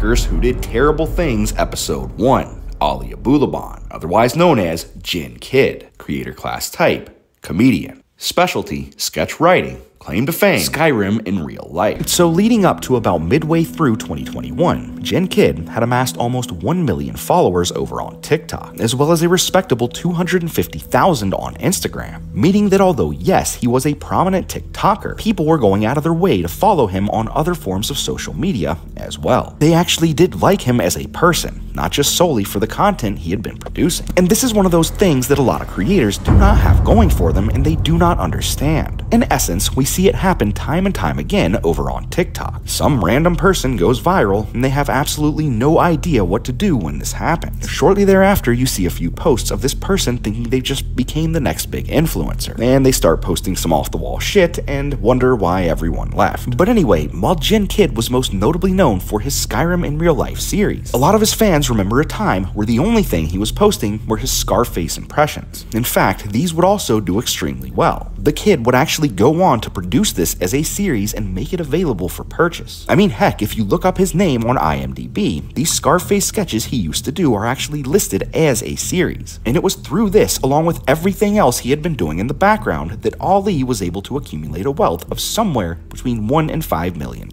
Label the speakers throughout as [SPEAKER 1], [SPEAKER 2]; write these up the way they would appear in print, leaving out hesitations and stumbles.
[SPEAKER 1] TikTokers Who Did Terrible Things Episode 1. Ana Abulaban, otherwise known as JinnKid. Creator class type, comedian. Specialty, sketch writing. Claim to fame, Skyrim in real life. So leading up to about midway through 2021, JinnKid had amassed almost 1 million followers over on TikTok, as well as a respectable 250,000 on Instagram, meaning that although yes, he was a prominent TikToker, people were going out of their way to follow him on other forms of social media as well. They actually did like him as a person, not just solely for the content he had been producing. And this is one of those things that a lot of creators do not have going for them and they do not understand. In essence, we see it happen time and time again over on TikTok. Some random person goes viral and they have absolutely no idea what to do when this happens. Shortly thereafter, you see a few posts of this person thinking they just became the next big influencer, and they start posting some off-the-wall shit and wonder why everyone left. But anyway, while JinnKid was most notably known for his Skyrim in real life series, a lot of his fans remember a time where the only thing he was posting were his Scarface impressions. In fact, these would also do extremely well. The kid would actually go on to produce this as a series and make it available for purchase. I mean, heck, if you look up his name on IMDb, these Scarface sketches he used to do are actually listed as a series. And it was through this, along with everything else he had been doing in the background, that Ali was able to accumulate a wealth of somewhere between $1 and $5 million.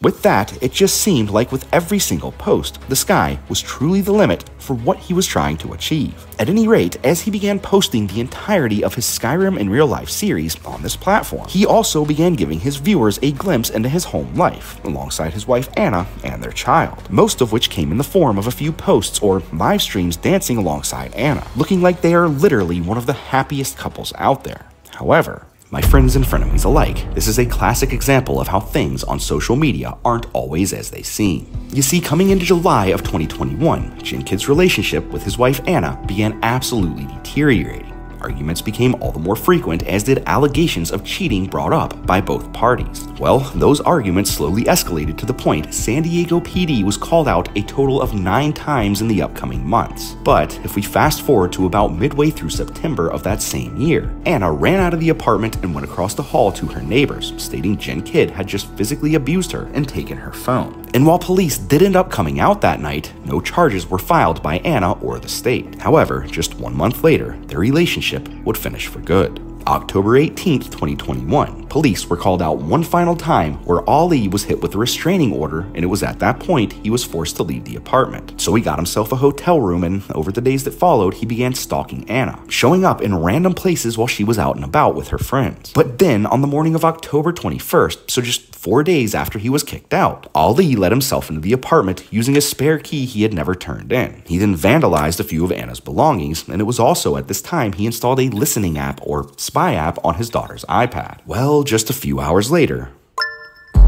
[SPEAKER 1] With that, it just seemed like with every single post, the sky was truly the limit for what he was trying to achieve. At any rate, as he began posting the entirety of his Skyrim in real life series on this platform, he also began giving his viewers a glimpse into his home life, alongside his wife Ana and their child, most of which came in the form of a few posts or live streams dancing alongside Ana, looking like they are literally one of the happiest couples out there. However, my friends and frenemies alike, this is a classic example of how things on social media aren't always as they seem. You see, coming into July of 2021, JinnKid's relationship with his wife Ana began absolutely deteriorating. Arguments became all the more frequent, as did allegations of cheating brought up by both parties. Well, those arguments slowly escalated to the point San Diego PD was called out a total of 9 times in the upcoming months. But if we fast forward to about midway through September of that same year, Ana ran out of the apartment and went across the hall to her neighbors, stating JinnKid had just physically abused her and taken her phone. And while police did end up coming out that night, no charges were filed by Ana or the state. However, just 1 month later, their relationship would finish for good. October 18th, 2021, police were called out one final time where Ali was hit with a restraining order, and it was at that point he was forced to leave the apartment. So he got himself a hotel room, and over the days that followed, he began stalking Ana, showing up in random places while she was out and about with her friends. But then, on the morning of October 21st, so just 4 days after he was kicked out, Ali let himself into the apartment using a spare key he had never turned in. He then vandalized a few of Ana's belongings, and it was also at this time he installed a listening app or spy app on his daughter's iPad. Well, just a few hours later,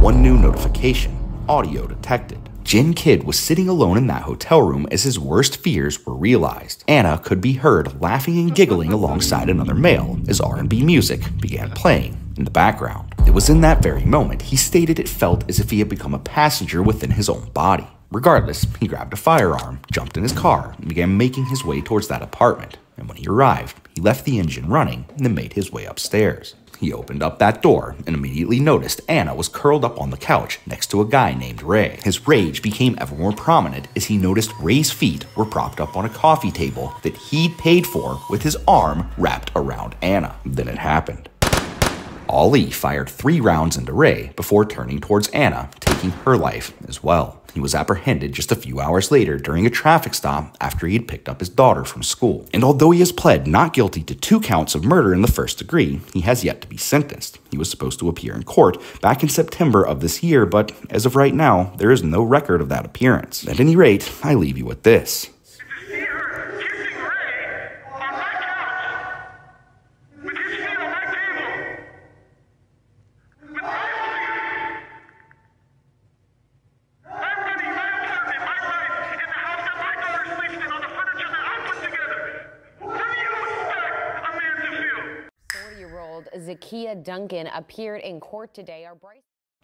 [SPEAKER 1] one new notification: audio detected. JinnKid was sitting alone in that hotel room as his worst fears were realized. Ana could be heard laughing and giggling alongside another male as R&B music began playing in the background. It was in that very moment he stated it felt as if he had become a passenger within his own body. Regardless, he grabbed a firearm, jumped in his car, and began making his way towards that apartment. And when he arrived, he left the engine running and then made his way upstairs. He opened up that door and immediately noticed Ana was curled up on the couch next to a guy named Ray. His rage became ever more prominent as he noticed Ray's feet were propped up on a coffee table that he'd paid for with his arm wrapped around Ana. Then it happened. Ali fired 3 rounds into Ray before turning towards Ana, taking her life as well. He was apprehended just a few hours later during a traffic stop after he had picked up his daughter from school. And although he has pled not guilty to 2 counts of murder in the first degree, he has yet to be sentenced. He was supposed to appear in court back in September of this year, but as of right now, there is no record of that appearance. At any rate, I leave you with this.
[SPEAKER 2] Zaikiya Duncan appeared in court today.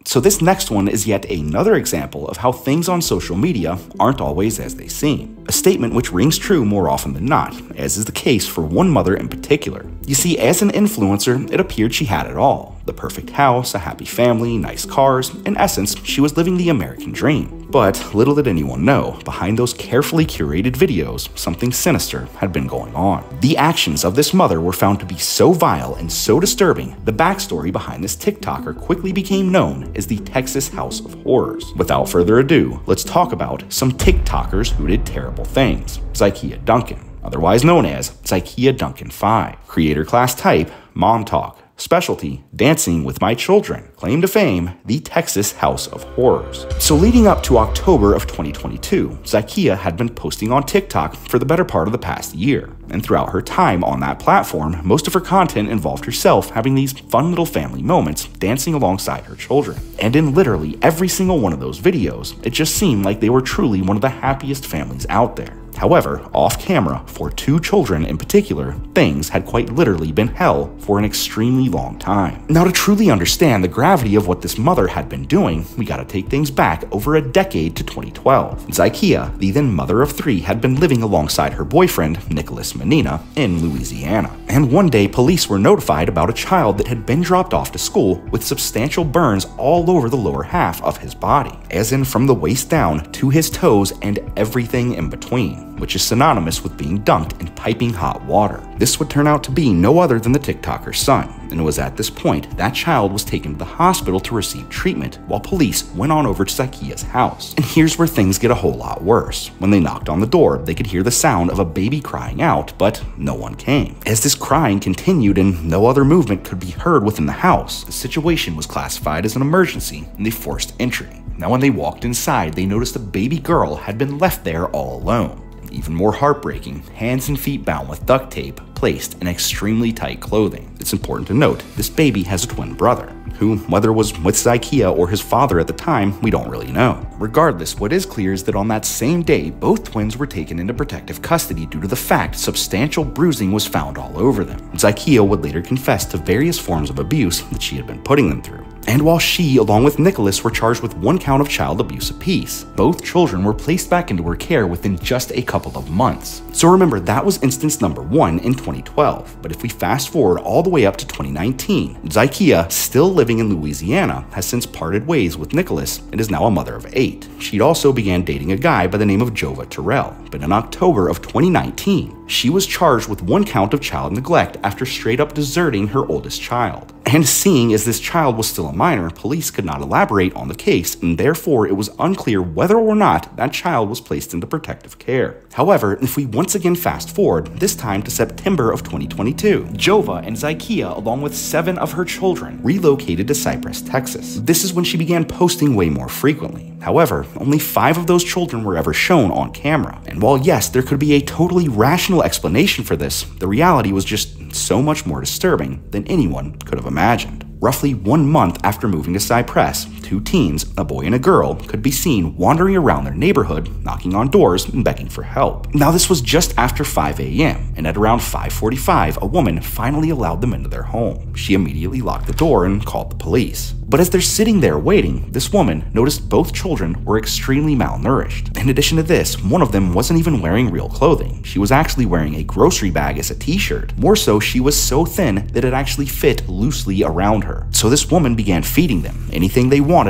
[SPEAKER 1] So this next one is yet another example of how things on social media aren't always as they seem. A statement which rings true more often than not, as is the case for one mother in particular. You see, as an influencer, it appeared she had it all. The perfect house, a happy family, nice cars. In essence, she was living the American dream. But little did anyone know, behind those carefully curated videos, something sinister had been going on. The actions of this mother were found to be so vile and so disturbing, the backstory behind this TikToker quickly became known as the Texas House of Horrors. Without further ado, let's talk about some TikTokers who did terrible things. Zaikiya Duncan, otherwise known as Zaikiya Duncan 5. Creator class type, mom talk. Specialty, dancing with my children. Claim to fame, the Texas House of Horrors. So leading up to October of 2022, Zaikiya had been posting on TikTok for the better part of the past year. And throughout her time on that platform, most of her content involved herself having these fun little family moments dancing alongside her children. And in literally every single one of those videos, it just seemed like they were truly one of the happiest families out there. However, off camera, for two children in particular, things had quite literally been hell for an extremely long time. Now, to truly understand the gravity of what this mother had been doing, we gotta take things back over a decade to 2012. Zaikiya, the then mother of three, had been living alongside her boyfriend, Nicholas Menina, in Louisiana. And one day, police were notified about a child that had been dropped off to school with substantial burns all over the lower half of his body, as in from the waist down to his toes and everything in between, which is synonymous with being dunked in piping hot water. This would turn out to be no other than the TikToker's son, and it was at this point that child was taken to the hospital to receive treatment while police went on over to Zaikiya's house. And here's where things get a whole lot worse. When they knocked on the door, they could hear the sound of a baby crying out, but no one came. As this crying continued and no other movement could be heard within the house, the situation was classified as an emergency and they forced entry. Now when they walked inside, they noticed a baby girl had been left there all alone. Even more heartbreaking, hands and feet bound with duct tape, placed in extremely tight clothing. It's important to note, this baby has a twin brother, who, whether was with Zaikiya or his father at the time, we don't really know. Regardless, what is clear is that on that same day, both twins were taken into protective custody due to the fact substantial bruising was found all over them. Zaikiya would later confess to various forms of abuse that she had been putting them through. And while she, along with Nicholas, were charged with 1 count of child abuse apiece, both children were placed back into her care within just a couple of months. So remember, that was instance number 1 in 2012. But if we fast forward all the way up to 2019, Zaikiya, still living in Louisiana, has since parted ways with Nicholas and is now a mother of 8. She'd also began dating a guy by the name of Jova Terrell, but in October of 2019, she was charged with 1 count of child neglect after straight up deserting her oldest child. And seeing as this child was still a minor, police could not elaborate on the case, and therefore it was unclear whether or not that child was placed into protective care. However, if we once again fast forward, this time to September of 2022, Jova and Zaikiya, along with 7 of her children, relocated to Cypress, Texas. This is when she began posting way more frequently. However, only 5 of those children were ever shown on camera. And while yes, there could be a totally rational explanation for this, the reality was just so much more disturbing than anyone could have imagined. Roughly 1 month after moving to Cypress, 2 teens, a boy and a girl, could be seen wandering around their neighborhood, knocking on doors and begging for help. Now this was just after 5 a.m., and at around 5:45, a woman finally allowed them into their home. She immediately locked the door and called the police. But as they're sitting there waiting, this woman noticed both children were extremely malnourished. In addition to this, one of them wasn't even wearing real clothing. She was actually wearing a grocery bag as a t-shirt. More so, she was so thin that it actually fit loosely around her. So this woman began feeding them. Anything they wanted,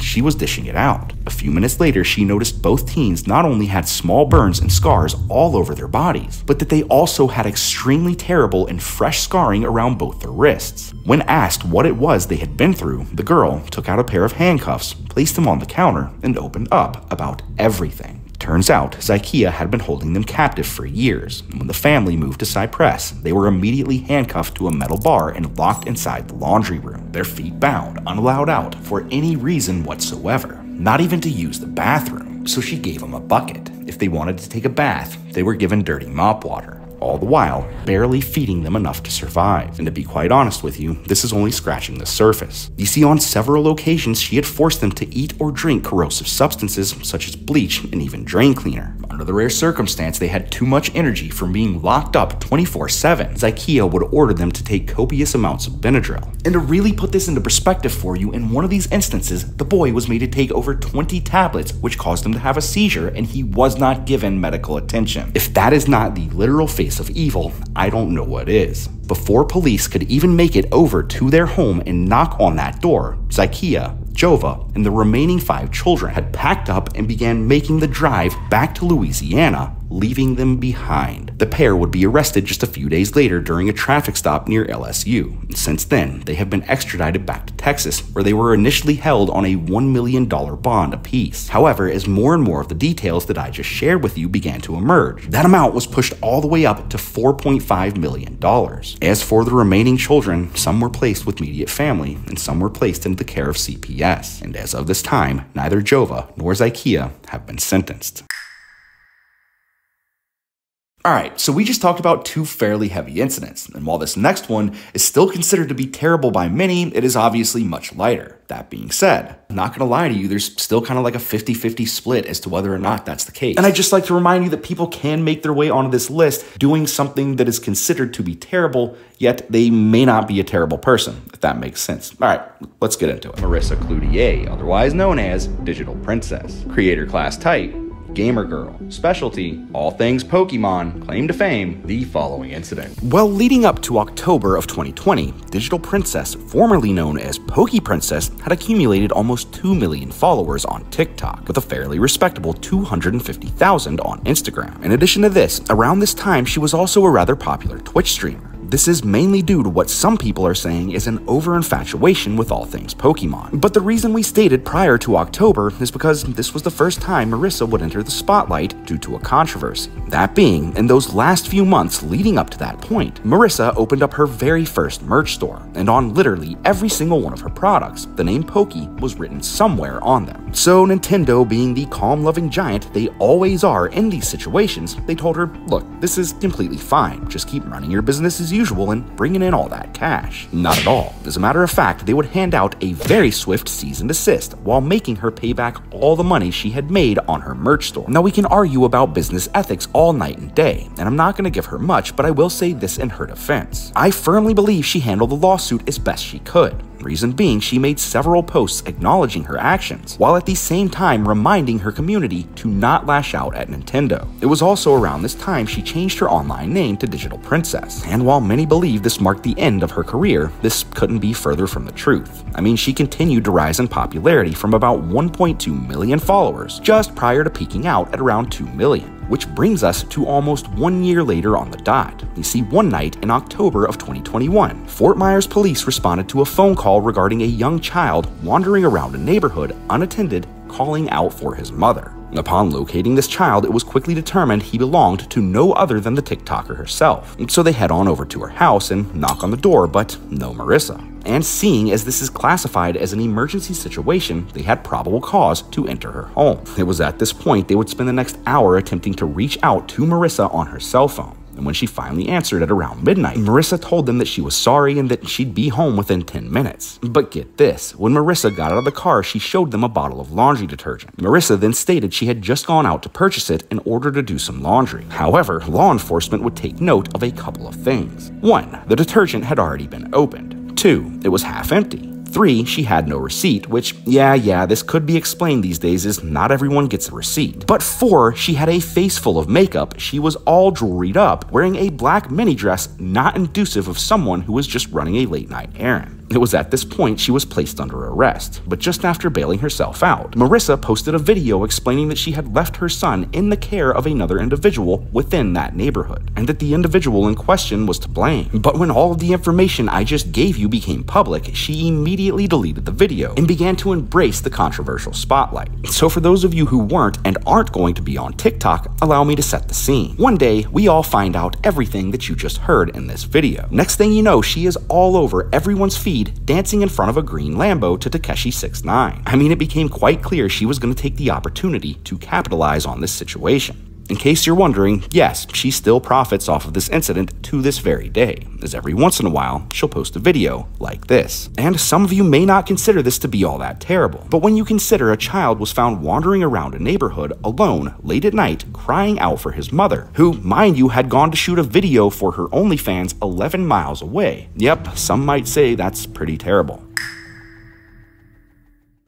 [SPEAKER 1] she was dishing it out. A few minutes later, she noticed both teens not only had small burns and scars all over their bodies, but that they also had extremely terrible and fresh scarring around both their wrists. When asked what it was they had been through, the girl took out a pair of handcuffs, placed them on the counter, and opened up about everything. Turns out, Zaikiya had been holding them captive for years, and when the family moved to Cypress, they were immediately handcuffed to a metal bar and locked inside the laundry room, their feet bound, unallowed out for any reason whatsoever, not even to use the bathroom. So she gave them a bucket. If they wanted to take a bath, they were given dirty mop water, all the while barely feeding them enough to survive. And to be quite honest with you, this is only scratching the surface. You see, on several occasions, she had forced them to eat or drink corrosive substances such as bleach and even drain cleaner. Under the rare circumstance they had too much energy from being locked up 24/7, Zaikiya would order them to take copious amounts of Benadryl. And to really put this into perspective for you, in one of these instances, the boy was made to take over 20 tablets, which caused him to have a seizure, and he was not given medical attention. If that is not the literal face of evil, I don't know what is. Before police could even make it over to their home and knock on that door, Zaikiya Jova and the remaining 5 children had packed up and began making the drive back to Louisiana, leaving them behind. The pair would be arrested just a few days later during a traffic stop near LSU. Since then, they have been extradited back to Texas, where they were initially held on a $1 million bond apiece. However, as more and more of the details that I just shared with you began to emerge, that amount was pushed all the way up to $4.5 million. As for the remaining children, some were placed with immediate family, and some were placed into the care of CPS. And as of this time, neither Jova nor Zaikiya have been sentenced. Alright, so we just talked about 2 fairly heavy incidents, and while this next one is still considered to be terrible by many, it is obviously much lighter. That being said, I'm not gonna lie to you, there's still kind of like a 50-50 split as to whether or not that's the case. And I'd just like to remind you that people can make their way onto this list doing something that is considered to be terrible, yet they may not be a terrible person, if that makes sense. Alright, let's get into it. Marissa Cloutier, otherwise known as DigitalPrincxss. Creator class type, gamer girl. Specialty, all things Pokemon. Claim to fame, the following incident. Well, leading up to October of 2020, DigitalPrincxss, formerly known as PokePrincess, had accumulated almost 2 million followers on TikTok, with a fairly respectable 250,000 on Instagram. In addition to this, around this time she was also a rather popular Twitch streamer. This is mainly due to what some people are saying is an over-infatuation with all things Pokemon. But the reason we stated prior to October is because this was the first time Marissa would enter the spotlight due to a controversy. That being, in those last few months leading up to that point, Marissa opened up her very first merch store, and on literally every single one of her products, the name Poke was written somewhere on them. So Nintendo, being the calm-loving giant they always are in these situations, they told her, look, this is completely fine, just keep running your business as usual and bringing in all that cash. Not at all. As a matter of fact, they would hand out a very swift cease and desist while making her pay back all the money she had made on her merch store. Now we can argue about business ethics all night and day, and I'm not going to give her much, but I will say this in her defense. I firmly believe she handled the lawsuit as best she could. Reason being, she made several posts acknowledging her actions, while at the same time reminding her community to not lash out at Nintendo. It was also around this time she changed her online name to DigitalPrincxss, and while many believe this marked the end of her career, this couldn't be further from the truth. I mean, she continued to rise in popularity from about 1.2 million followers just prior to peaking out at around 2 million. Which brings us to almost 1 year later on the dot. You see, one night in October of 2021, Fort Myers police responded to a phone call regarding a young child wandering around a neighborhood unattended, calling out for his mother. Upon locating this child, it was quickly determined he belonged to no other than the TikToker herself. So they head on over to her house and knock on the door, but no Marissa. And seeing as this is classified as an emergency situation, they had probable cause to enter her home. It was at this point they would spend the next hour attempting to reach out to Marissa on her cell phone. And when she finally answered at around midnight, Marissa told them that she was sorry and that she'd be home within 10 minutes. But get this, when Marissa got out of the car, she showed them a bottle of laundry detergent. Marissa then stated she had just gone out to purchase it in order to do some laundry. However, law enforcement would take note of a couple of things. 1. The detergent had already been opened. 2. It was half empty. 3. She had no receipt, which, yeah, this could be explained these days as not everyone gets a receipt. But 4. She had a face full of makeup, she was all jewelried up, wearing a black mini dress not inducive of someone who was just running a late night errand. It was at this point she was placed under arrest, but just after bailing herself out, Marissa posted a video explaining that she had left her son in the care of another individual within that neighborhood, and that the individual in question was to blame. But when all of the information I just gave you became public, she immediately deleted the video and began to embrace the controversial spotlight. So for those of you who weren't and aren't going to be on TikTok, allow me to set the scene. One day, we all find out everything that you just heard in this video. Next thing you know, she is all over everyone's feed dancing in front of a green Lambo to Takeshi 6ix9ine. I mean, it became quite clear she was going to take the opportunity to capitalize on this situation. In case you're wondering, yes, she still profits off of this incident to this very day, as every once in a while, she'll post a video like this. And some of you may not consider this to be all that terrible, but when you consider a child was found wandering around a neighborhood alone late at night crying out for his mother, who, mind you, had gone to shoot a video for her OnlyFans 11 miles away. Yep, some might say that's pretty terrible.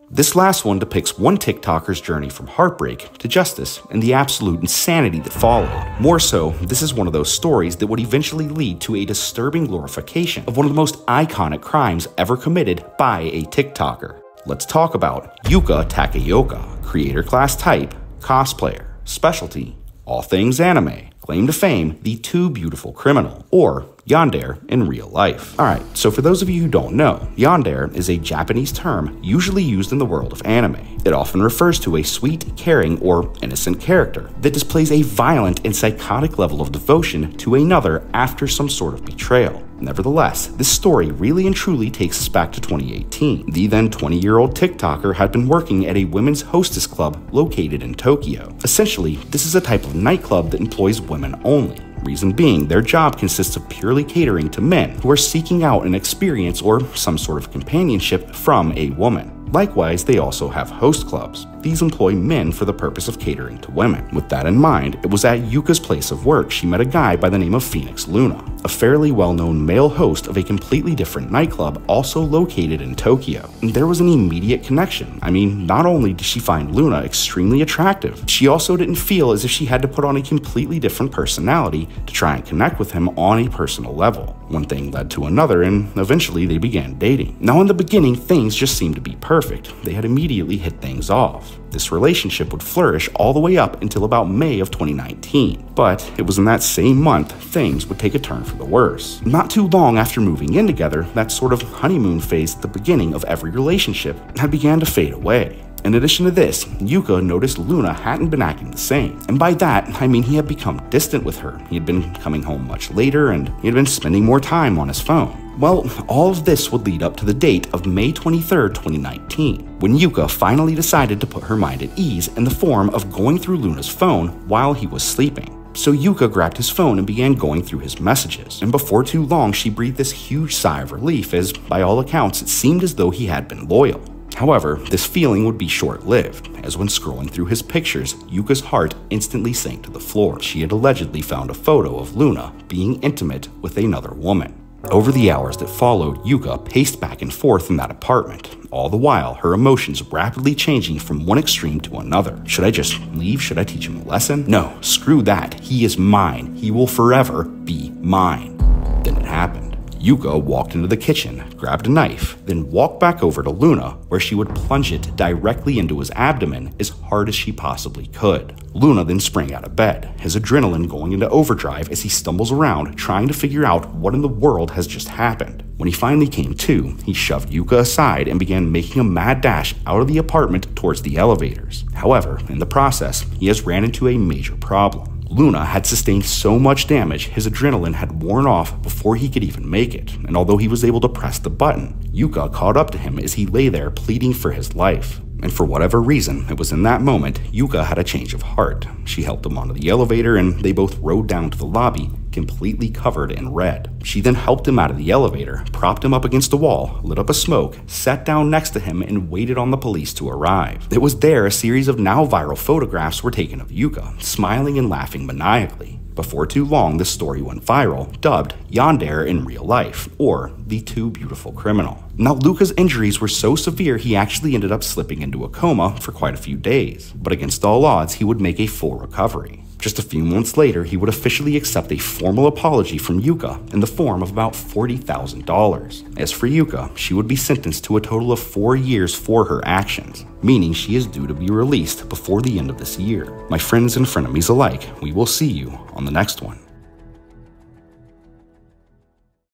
[SPEAKER 1] This last one depicts one TikToker's journey from heartbreak to justice and the absolute insanity that followed. More so, this is one of those stories that would eventually lead to a disturbing glorification of one of the most iconic crimes ever committed by a TikToker. Let's talk about Yuka Takaoka, creator class type, cosplayer, specialty, all things anime, claim to fame, the too beautiful criminal, or yandere in real life. Alright, so for those of you who don't know, yandere is a Japanese term usually used in the world of anime. It often refers to a sweet, caring, or innocent character that displays a violent and psychotic level of devotion to another after some sort of betrayal. Nevertheless, this story really and truly takes us back to 2018. The then 20-year-old TikToker had been working at a women's hostess club located in Tokyo. Essentially, this is a type of nightclub that employs women only. Reason being, their job consists of purely catering to men who are seeking out an experience or some sort of companionship from a woman. Likewise, they also have host clubs. These employ men for the purpose of catering to women. With that in mind, it was at Yuka's place of work she met a guy by the name of Phoenix Luna, a fairly well-known male host of a completely different nightclub also located in Tokyo. And there was an immediate connection. I mean, not only did she find Luna extremely attractive, she also didn't feel as if she had to put on a completely different personality to try and connect with him on a personal level. One thing led to another, and eventually they began dating. Now in the beginning, things just seemed to be perfect. They had immediately hit things off. This relationship would flourish all the way up until about May of 2019. But it was in that same month things would take a turn for the worse. Not too long after moving in together, that sort of honeymoon phase at the beginning of every relationship had began to fade away. In addition to this, Yuka noticed Luna hadn't been acting the same. And by that, I mean he had become distant with her. He had been coming home much later, and he had been spending more time on his phone. Well, all of this would lead up to the date of May 23rd, 2019, when Yuka finally decided to put her mind at ease in the form of going through Luna's phone while he was sleeping. So Yuka grabbed his phone and began going through his messages, and before too long she breathed this huge sigh of relief as, by all accounts, it seemed as though he had been loyal. However, this feeling would be short-lived, as when scrolling through his pictures, Yuka's heart instantly sank to the floor. She had allegedly found a photo of Luna being intimate with another woman. Over the hours that followed, Yuka paced back and forth in that apartment, all the while her emotions rapidly changing from one extreme to another. Should I just leave? Should I teach him a lesson? No, screw that. He is mine. He will forever be mine. Then it happened. Yuka walked into the kitchen, grabbed a knife, then walked back over to Luna, where she would plunge it directly into his abdomen as hard as she possibly could. Luna then sprang out of bed, his adrenaline going into overdrive as he stumbles around trying to figure out what in the world has just happened. When he finally came to, he shoved Yuka aside and began making a mad dash out of the apartment towards the elevators. However, in the process, he has ran into a major problem. Luna had sustained so much damage, his adrenaline had worn off before he could even make it, and although he was able to press the button, Yuka caught up to him as he lay there pleading for his life. And for whatever reason, it was in that moment, Yuka had a change of heart. She helped him onto the elevator and they both rode down to the lobby, completely covered in red. She then helped him out of the elevator, propped him up against a wall, lit up a smoke, sat down next to him, and waited on the police to arrive. It was there a series of now viral photographs were taken of Yuka, smiling and laughing maniacally. Before too long, this story went viral, dubbed Yandere in real life, or the too beautiful criminal. Now, Luka's injuries were so severe he actually ended up slipping into a coma for quite a few days, but against all odds, he would make a full recovery. Just a few months later, he would officially accept a formal apology from Yuka in the form of about $40,000. As for Yuka, she would be sentenced to a total of 4 years for her actions, meaning she is due to be released before the end of this year. My friends and frenemies alike, we will see you on the next one.